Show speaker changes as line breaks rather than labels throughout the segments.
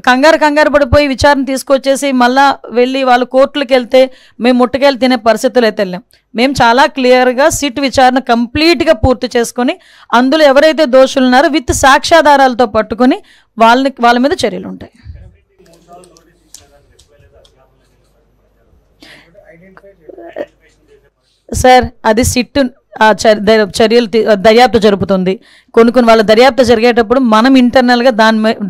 కంగారు పడిపోయి విచారణ తీసుకొచ్చేసి మళ్ళీ వెళ్ళి వాళ్ళు కోర్టులకు వెళ్తే మేము ముట్టకెళ్ళి తినే పరిస్థితులు అయితే వెళ్ళాం. మేము చాలా క్లియర్గా సిట్ విచారణ కంప్లీట్గా పూర్తి చేసుకొని అందులో ఎవరైతే దోషులు ఉన్నారో విత్ సాక్ష్యాధారాలతో పట్టుకొని వాళ్ళ మీద చర్యలు ఉంటాయి. సార్ అది సిట్ చర్యలు దర్యాప్తు జరుపుతుంది. కొన్ని వాళ్ళ దర్యాప్తు జరిగేటప్పుడు మనం ఇంటర్నల్గా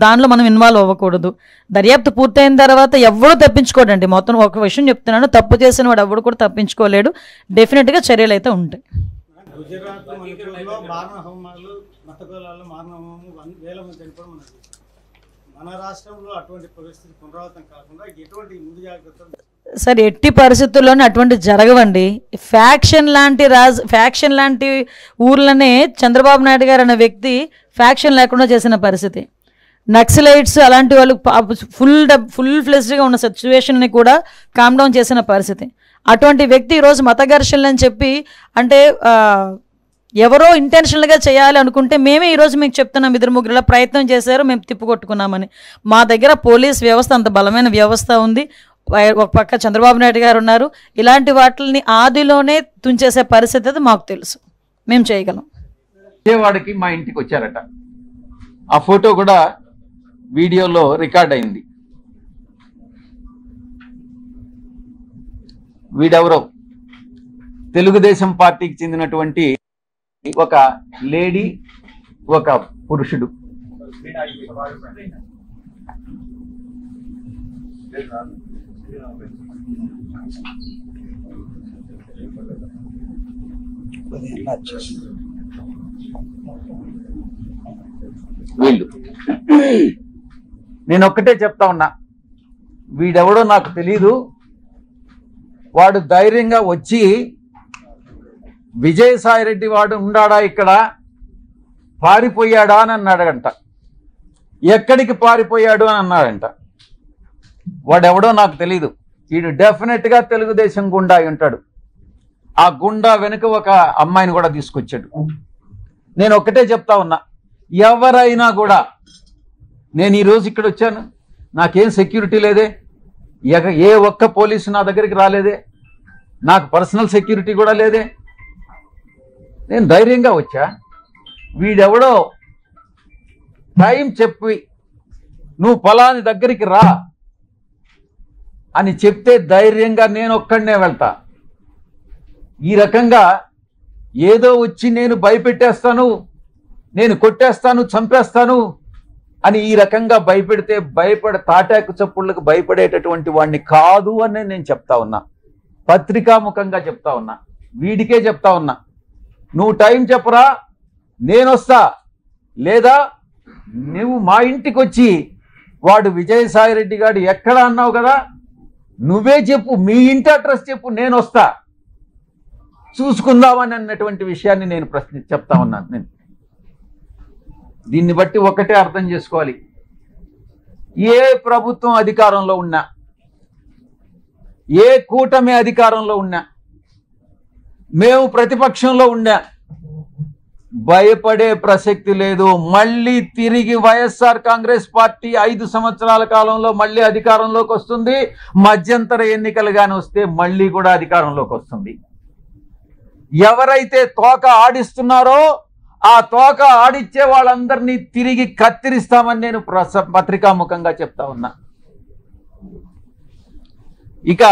దానిలో మనం ఇన్వాల్వ్ అవ్వకూడదు. దర్యాప్తు పూర్తయిన తర్వాత ఎవరు తప్పించుకోడండి. మొత్తం ఒక విషయం చెప్తున్నాను, తప్పు చేసిన వాడు ఎవరు కూడా తప్పించుకోలేడు. డెఫినెట్గా చర్యలు అయితే ఉంటాయి. సార్ ఎట్టి పరిస్థితుల్లోనే అటువంటి జరగవండి. ఫ్యాక్షన్ లాంటి ఊర్లనే చంద్రబాబు నాయుడు గారు అనే వ్యక్తి ఫ్యాక్షన్ లేకుండా చేసిన పరిస్థితి. నక్సలైట్స్ అలాంటి వాళ్ళు ఫుల్ ఫ్లెజ్డ్గా ఉన్న సిచ్యువేషన్ని కూడా కామ్ డౌన్ చేసిన పరిస్థితి. అటువంటి వ్యక్తి ఈరోజు మత ఘర్షణలు అని చెప్పి అంటే ఎవరో ఇంటెన్షనల్గా చేయాలి అనుకుంటే మేమే ఈరోజు మీకు చెప్తున్నాం, 2-3 ప్రయత్నం చేశారు, మేము తిప్పుకొట్టుకున్నామని. మా దగ్గర పోలీస్ వ్యవస్థ అంత బలమైన వ్యవస్థ ఉంది. ఒక పక్క చంద్రబాబు నాయుడు గారు ఉన్నారు. ఇలాంటి వాటిని ఆదిలోనే తుంచేసే పరిస్థితి అది మాకు తెలుసు, మేము చేయగలం.
విజయవాడకి మా ఇంటికి వచ్చారట. ఆ ఫోటో కూడా వీడియోలో రికార్డ్ అయింది. వీడెవరో తెలుగుదేశం పార్టీకి చెందినటువంటి ఒక లేడీ, ఒక పురుషుడు. వీళ్ళు నేను ఒక్కటే చెప్తా ఉన్నా, వీడెవడో నాకు తెలీదు. వాడు ధైర్యంగా వచ్చి విజయసాయిరెడ్డి వాడు ఉండాడా ఇక్కడ, పారిపోయాడా అని అన్నాడంట. ఎక్కడికి పారిపోయాడు అని అన్నాడంట. వాడెవడో నాకు తెలీదు. వీడు డెఫినెట్గా తెలుగుదేశం గుండా అయి ఉంటాడు. ఆ గుండా వెనుక ఒక అమ్మాయిని కూడా తీసుకొచ్చాడు. నేను ఒక్కటే చెప్తా ఉన్నా, ఎవరైనా కూడా, నేను ఈరోజు ఇక్కడ వచ్చాను, నాకేం సెక్యూరిటీ లేదే, ఏ ఒక్క పోలీసు నా దగ్గరికి రాలేదే, నాకు పర్సనల్ సెక్యూరిటీ కూడా లేదే, నేను ధైర్యంగా వచ్చా. వీడెవడో టైం చెప్పి నువ్వు ఫలాని దగ్గరికి రా అని చెప్తే ధైర్యంగా నేను ఒక్కడనే వెళ్తా. ఈ రకంగా ఏదో వచ్చి నేను భయపెట్టేస్తాను, నేను కొట్టేస్తాను, చంపేస్తాను అని ఈ రకంగా భయపెడితే తాటాకు చప్పుళ్ళకు భయపడేటటువంటి వాడిని కాదు అని నేను చెప్తా ఉన్నా. పత్రికాముఖంగా చెప్తా ఉన్నా, వీడికే చెప్తా ఉన్నా. నువ్వు టైం చెప్పరా, నేను వస్తా, లేదా నువ్వు మా ఇంటికి వచ్చి వాడు విజయసాయిరెడ్డి గారు ఎక్కడ అన్నావు కదా, నువ్వే చెప్పు, మీ ఇంటి అడ్రస్ చెప్పు, నేను వస్తా, చూసుకుందామని అన్నటువంటి విషయాన్ని నేను చెప్తా ఉన్నాను. నేను దీన్ని బట్టి ఒకటే అర్థం చేసుకోవాలి, ఏ ప్రభుత్వం అధికారంలో ఉన్నా, ఏ కూటమి అధికారంలో ఉన్నా, మేము ప్రతిపక్షంలో ఉన్నా, భయపడే ప్రసక్తి లేదు. మళ్ళీ తిరిగి వైఎస్ఆర్ కాంగ్రెస్ పార్టీ 5 సంవత్సరాల కాలంలో మళ్ళీ అధికారంలోకి వస్తుంది. మధ్యంతర ఎన్నికలుగానే వస్తే మళ్ళీ కూడా అధికారంలోకి వస్తుంది. ఎవరైతే తోక ఆడిస్తున్నారో ఆ తోక ఆడిచ్చే వాళ్ళందరినీ తిరిగి కత్తిరిస్తామని నేను పత్రికాముఖంగా చెప్తా ఉన్నా. ఇక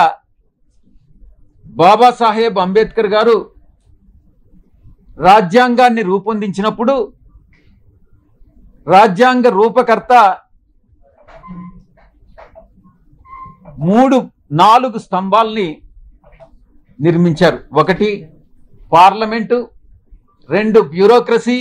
బాబాసాహెబ్ అంబేద్కర్ గారు రాజ్యాంగాన్ని రూపొందించినప్పుడు రాజ్యాంగ రూపకర్త 4 స్తంభాల్ని నిర్మించారు. 1 పార్లమెంటు, 2 బ్యూరోక్రసీ,